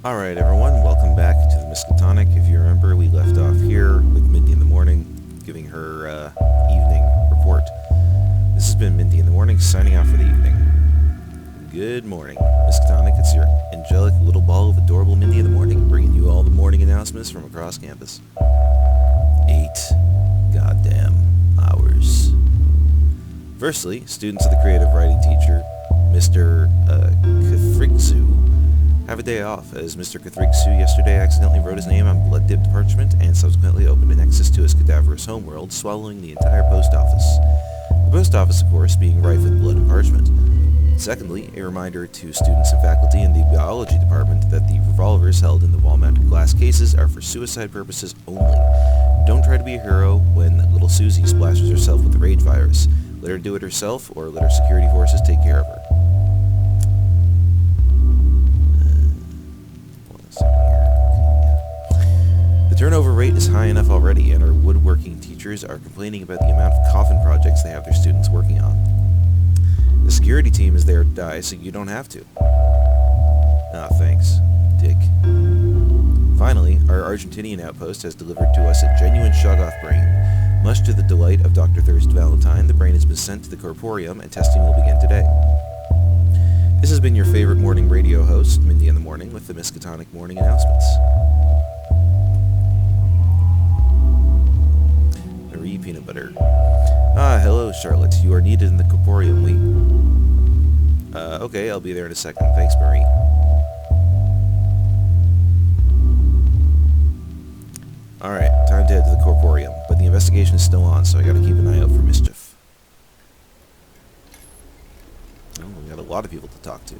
Alright everyone, welcome back to the Miskatonic. If you remember, we left off here with Mindy in the morning, giving her evening report. This has been Mindy in the morning, signing off for the evening. Good morning, Miskatonic. It's your angelic little ball of adorable Mindy in the morning, bringing you all the morning announcements from across campus. 8 goddamn hours. Firstly, students of the creative writing teacher, Mr. Cathrigsu, have a day off, as Mr. Cathrigsu yesterday accidentally wrote his name on blood-dipped parchment and subsequently opened an access to his cadaverous homeworld, swallowing the entire post office. The post office, of course, being rife with blood and parchment. Secondly, a reminder to students and faculty in the biology department that the revolvers held in the wall-mounted glass cases are for suicide purposes only. Don't try to be a hero when little Susie splashes herself with the rage virus. Let her do it herself, or let our security forces take care of her. The turnover rate is high enough already, and our woodworking teachers are complaining about the amount of coffin projects they have their students working on. The security team is there to die, so you don't have to. Ah, thanks, dick. Finally, our Argentinian outpost has delivered to us a genuine Shoggoth brain. Much to the delight of Dr. Thirst Valentine, the brain has been sent to the Corporeum, and testing will begin today. This has been your favorite morning radio host, Mindy in the Morning, with the Miskatonic morning announcements. Marie Peanut Butter. Ah, hello, Charlotte. You are needed in the Corporeum. Okay, I'll be there in a second. Thanks, Marie. Alright, time to head to the Corporeum, but the investigation is still on, so I gotta keep an eye out for mischief. Oh, we got a lot of people to talk to.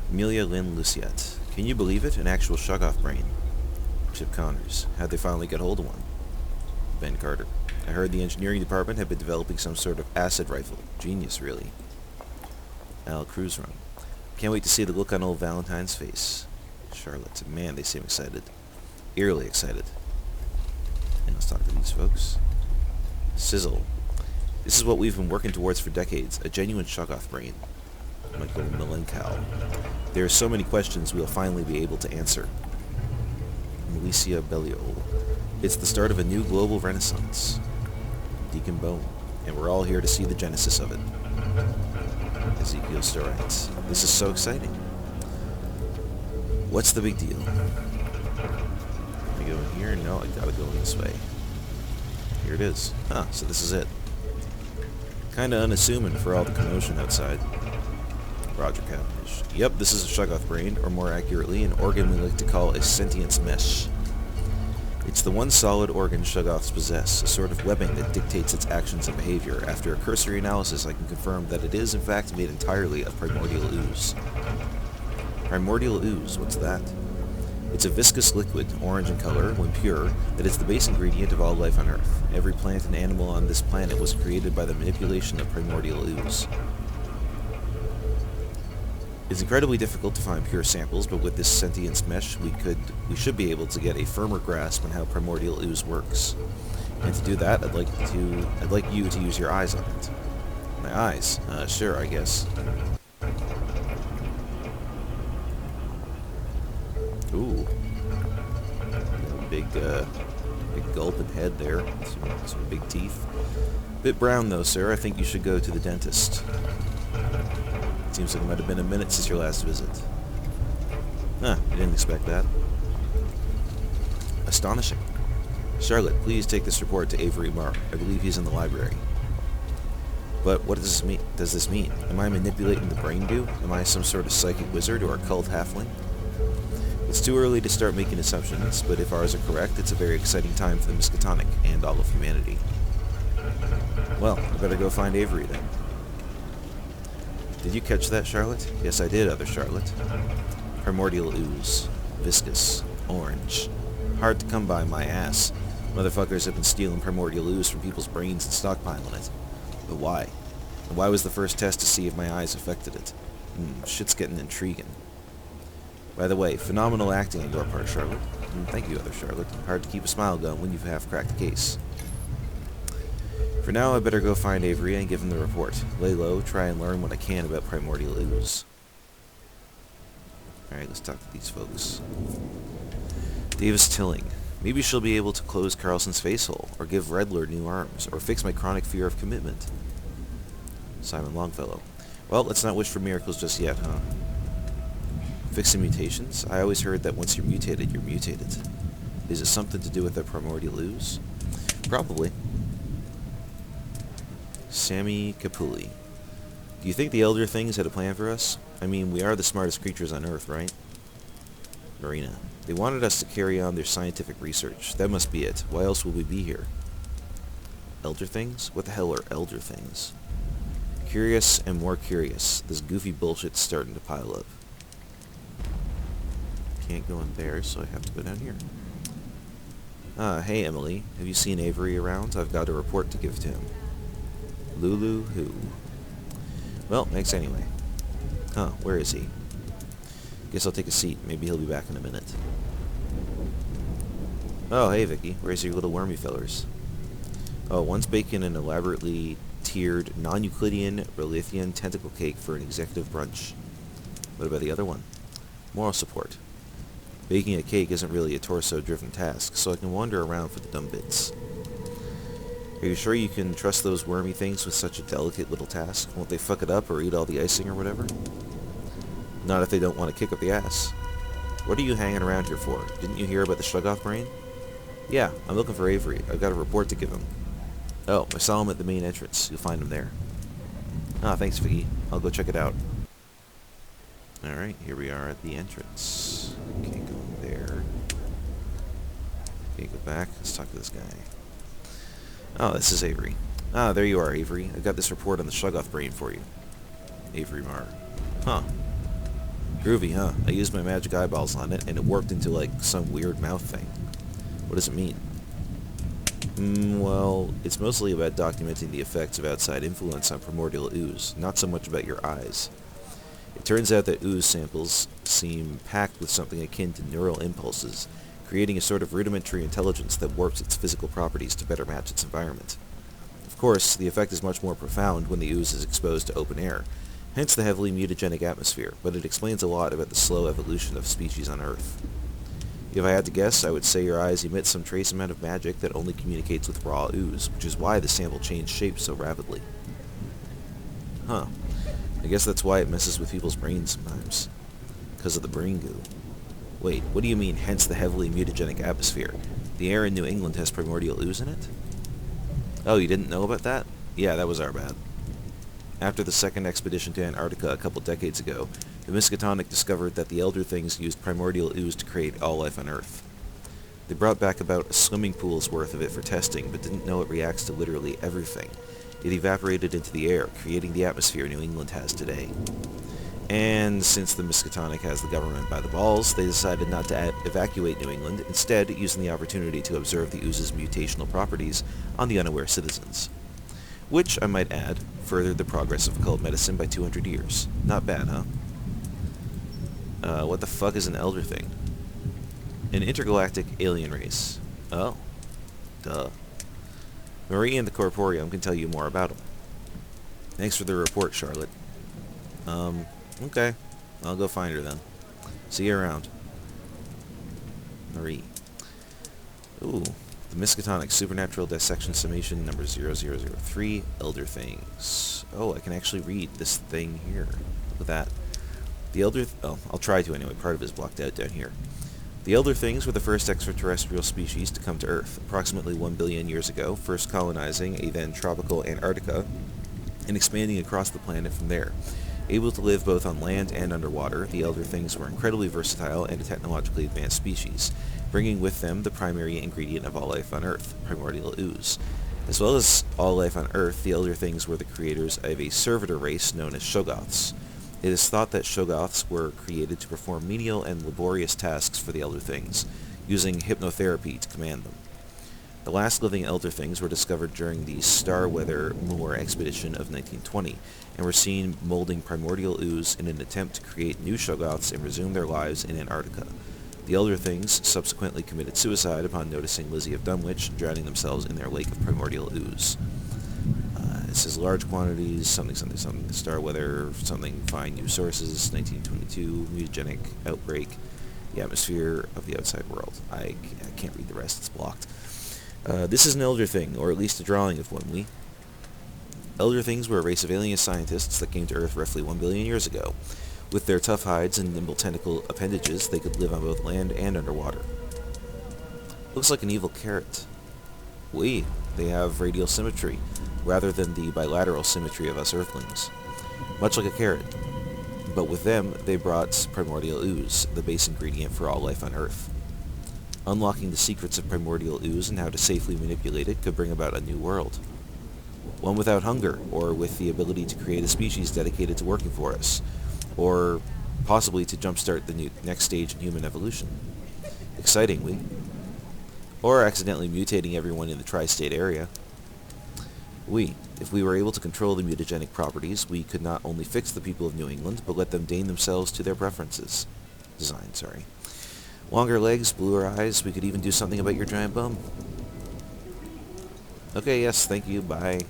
Amelia Lynn Luciette. Can you believe it? An actual Shoggoth brain. Chip Connors. How'd they finally get hold of one? Ben Carter. I heard the engineering department had been developing some sort of acid rifle. Genius, really. Al Cruzrun. Can't wait to see the look on old Valentine's face. Charlotte. Man, they seem excited. Eerily excited. And let's talk to these folks. Sizzle. This is what we've been working towards for decades, a genuine Shoggoth brain. Michael Milenkow. There are so many questions we'll finally be able to answer. Milicia Belliol. It's the start of a new global renaissance. Deacon Bone. And we're all here to see the genesis of it. Ezekiel Storite. This is so exciting. What's the big deal? Can I go in here? No, I gotta go in this way. Here it is. Huh, so this is it. Kinda unassuming for all the commotion outside. Roger Cavendish. Yep, this is a Shoggoth brain, or more accurately, an organ we like to call a sentience mesh. It's the one solid organ Shoggoths possess, a sort of webbing that dictates its actions and behavior. After a cursory analysis, I can confirm that it is, in fact, made entirely of primordial ooze. Primordial ooze, what's that? It's a viscous liquid, orange in color, when pure, that is the base ingredient of all life on Earth. Every plant and animal on this planet was created by the manipulation of primordial ooze. It's incredibly difficult to find pure samples, but with this sentience mesh, we should be able to get a firmer grasp on how primordial ooze works. And to do that, I'd like you to use your eyes on it. My eyes? Sure, I guess. Ooh. Big gulping head there. Some big teeth. Bit brown though, sir. I think you should go to the dentist. Seems like it might have been a minute since your last visit. Huh, I didn't expect that. Astonishing. Charlotte, please take this report to Avery Marr. I believe he's in the library. But what does this mean? Am I manipulating the brain do? Am I some sort of psychic wizard or a cult halfling? It's too early to start making assumptions, but if ours are correct, it's a very exciting time for the Miskatonic and all of humanity. Well, I better go find Avery then. Did you catch that, Charlotte? Yes, I did, other Charlotte. Primordial ooze. Viscous. Orange. Hard to come by, my ass. Motherfuckers have been stealing primordial ooze from people's brains and stockpiling it. But why? And why was the first test to see if my eyes affected it? Shit's getting intriguing. By the way, phenomenal acting on your part, Charlotte. Thank you, other Charlotte. Hard to keep a smile going when you've half cracked the case. For now, I better go find Avery and give him the report. Lay low, try and learn what I can about primordial ooze. Alright, let's talk to these folks. Davis Tilling. Maybe she'll be able to close Carlson's face hole, or give Redlord new arms, or fix my chronic fear of commitment. Simon Longfellow. Well, let's not wish for miracles just yet, huh? Fixing mutations? I always heard that once you're mutated, you're mutated. Is it something to do with the primordial ooze? Probably. Sammy Capulli. Do you think the Elder Things had a plan for us? I mean, we are the smartest creatures on Earth, right? Marina. They wanted us to carry on their scientific research. That must be it. Why else would we be here? Elder Things? What the hell are Elder Things? Curious and more curious. This goofy bullshit's starting to pile up. Can't go in there, so I have to go down here. Hey Emily. Have you seen Avery around? I've got a report to give to him. Lulu who? Well, thanks anyway. Huh, where is he? Guess I'll take a seat. Maybe he'll be back in a minute. Oh, hey Vicky. Where's your little wormy fellers? Oh, one's baking an elaborately tiered, non-Euclidean, Berlithian tentacle cake for an executive brunch. What about the other one? Moral support. Baking a cake isn't really a torso-driven task, so I can wander around for the dumb bits. Are you sure you can trust those wormy things with such a delicate little task? Won't they fuck it up or eat all the icing or whatever? Not if they don't want to kick up the ass. What are you hanging around here for? Didn't you hear about the Shoggoth brain? Yeah, I'm looking for Avery. I've got a report to give him. Oh, I saw him at the main entrance. You'll find him there. Ah, thanks, Vicky. I'll go check it out. Alright, here we are at the entrance. Can't go in there. Can't go back. Let's talk to this guy. Oh, this is Avery. Ah, there you are, Avery. I've got this report on the Shoggoth brain for you. Avery Marr. Huh. Groovy, huh? I used my magic eyeballs on it, and it warped into, like, some weird mouth thing. What does it mean? Well, it's mostly about documenting the effects of outside influence on primordial ooze, not so much about your eyes. It turns out that ooze samples seem packed with something akin to neural impulses, creating a sort of rudimentary intelligence that warps its physical properties to better match its environment. Of course, the effect is much more profound when the ooze is exposed to open air, hence the heavily mutagenic atmosphere, but it explains a lot about the slow evolution of species on Earth. If I had to guess, I would say your eyes emit some trace amount of magic that only communicates with raw ooze, which is why the sample changed shape so rapidly. Huh. I guess that's why it messes with people's brains sometimes. Because of the brain goo. Wait, what do you mean, hence the heavily mutagenic atmosphere? The air in New England has primordial ooze in it? Oh, you didn't know about that? Yeah, that was our bad. After the second expedition to Antarctica a couple decades ago, the Miskatonic discovered that the Elder Things used primordial ooze to create all life on Earth. They brought back about a swimming pool's worth of it for testing, but didn't know it reacts to literally everything. It evaporated into the air, creating the atmosphere New England has today. And since the Miskatonic has the government by the balls, they decided not to evacuate New England, instead using the opportunity to observe the ooze's mutational properties on the unaware citizens. Which, I might add, furthered the progress of occult medicine by 200 years. Not bad, huh? What the fuck is an Elder Thing? An intergalactic alien race. Oh. Duh. Marie and the Corporeum can tell you more about them. Thanks for the report, Charlotte. Okay. I'll go find her then. See you around. Marie. Ooh. The Miskatonic Supernatural Dissection Summation number 0003, Elder Things. Oh, I can actually read this thing here. Look at that. The Elder... oh, I'll try to anyway. Part of it is blocked out down here. The Elder Things were the first extraterrestrial species to come to Earth, approximately 1 billion years ago, first colonizing a then tropical Antarctica, and expanding across the planet from there. Able to live both on land and underwater, the Elder Things were incredibly versatile and a technologically advanced species, bringing with them the primary ingredient of all life on Earth, primordial ooze. As well as all life on Earth, the Elder Things were the creators of a servitor race known as Shoggoths. It is thought that Shoggoths were created to perform menial and laborious tasks for the Elder Things, using hypnotherapy to command them. The last living Elder Things were discovered during the Starweather Moor expedition of 1920, and were seen molding primordial ooze in an attempt to create new Shoggoths and resume their lives in Antarctica. The Elder Things subsequently committed suicide upon noticing Lizzie of Dunwich drowning themselves in their lake of primordial ooze. It says large quantities, something, something, something, star weather, something, find new sources, 1922, mutagenic outbreak, the atmosphere of the outside world. I can't read the rest, it's blocked. This is an Elder Thing, or at least a drawing of one, Elder Things were a race of alien scientists that came to Earth roughly 1 billion years ago. With their tough hides and nimble tentacle appendages, they could live on both land and underwater. Looks like an evil carrot. They have radial symmetry, rather than the bilateral symmetry of us Earthlings. Much like a carrot. But with them, they brought primordial ooze, the base ingredient for all life on Earth. Unlocking the secrets of primordial ooze and how to safely manipulate it could bring about a new world. One without hunger, or with the ability to create a species dedicated to working for us, or possibly to jumpstart the next stage in human evolution. Exciting, Or accidentally mutating everyone in the tri-state area. If we were able to control the mutagenic properties, we could not only fix the people of New England, but let them deign themselves to their preferences. Longer legs, bluer eyes, we could even do something about your giant bum. Okay, yes, thank you, bye.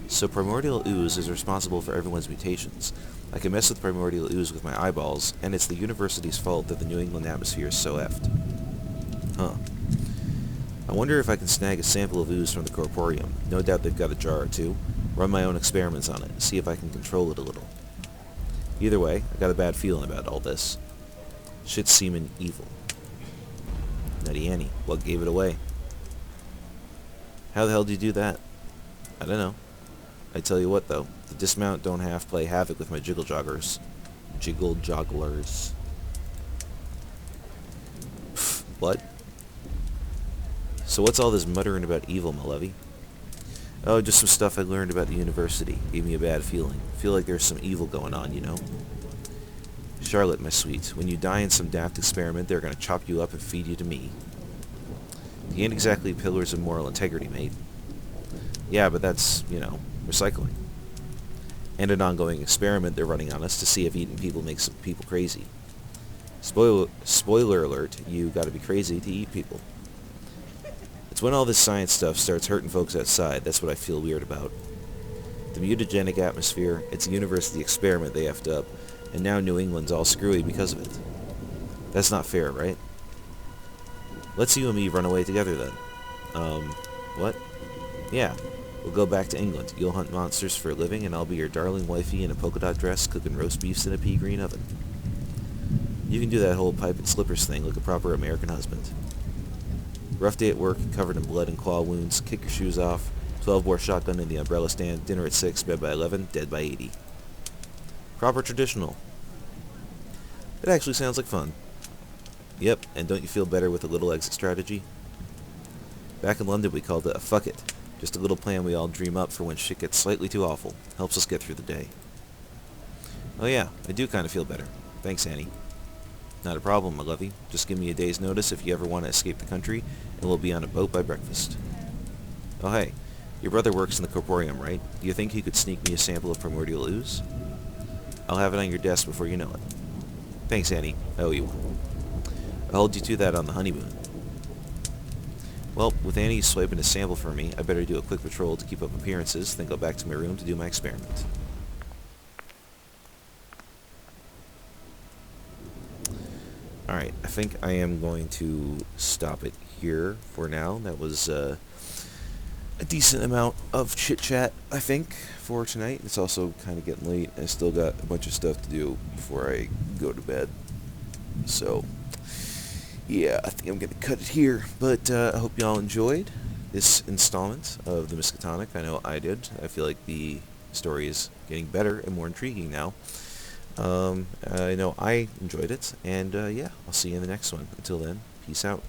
So primordial ooze is responsible for everyone's mutations. I can mess with primordial ooze with my eyeballs, and it's the university's fault that the New England atmosphere is so effed. I wonder if I can snag a sample of ooze from the corporeum. No doubt they've got a jar or two. Run my own experiments on it, see if I can control it a little. Either way, I got a bad feeling about all this. Shit's seeming evil. Nutty Annie, what gave it away? How the hell do you do that? I don't know. I tell you what, though. The dismount don't half play havoc with my jiggle jogglers. Jiggle jogglers. Pfft, what? So what's all this muttering about evil, my lovey? Oh, just some stuff I learned about the university. Gave me a bad feeling. Feel like there's some evil going on, you know? Charlotte, my sweet, when you die in some daft experiment, they're gonna chop you up and feed you to me. You ain't exactly pillars of moral integrity, mate. Yeah, but that's, recycling. And an ongoing experiment they're running on us to see if eating people makes some people crazy. Spoiler alert, you gotta be crazy to eat people. It's when all this science stuff starts hurting folks outside, that's what I feel weird about. The mutagenic atmosphere, it's a university experiment they effed up, and now New England's all screwy because of it. That's not fair, right? Let's you and me run away together then. What? Yeah, we'll go back to England. You'll hunt monsters for a living, and I'll be your darling wifey in a polka dot dress cooking roast beefs in a pea green oven. You can do that whole pipe and slippers thing like a proper American husband. Rough day at work, covered in blood and claw wounds, kick your shoes off, 12-bore shotgun in the umbrella stand, dinner at 6, bed by 11, dead by 80. Proper traditional. It actually sounds like fun. Yep, and don't you feel better with a little exit strategy? Back in London we called it a fuck it. Just a little plan we all dream up for when shit gets slightly too awful. Helps us get through the day. Oh yeah, I do kind of feel better. Thanks, Annie. Not a problem, my lovey. Just give me a day's notice if you ever want to escape the country, and we'll be on a boat by breakfast. Oh hey, your brother works in the corporeum, right? Do you think he could sneak me a sample of primordial ooze? I'll have it on your desk before you know it. Thanks, Annie. I owe you one. I'll hold you to that on the honeymoon. Well, with Annie swiping a sample for me, I better do a quick patrol to keep up appearances, then go back to my room to do my experiment. Alright, I think I am going to stop it here for now. That was a decent amount of chit-chat, I think, for tonight. It's also kind of getting late. I still got a bunch of stuff to do before I go to bed. So, yeah, I think I'm going to cut it here. But I hope y'all enjoyed this installment of the Miskatonic. I know I did. I feel like the story is getting better and more intriguing now. I know I enjoyed it, and yeah, I'll see you in the next one. Until then, peace out.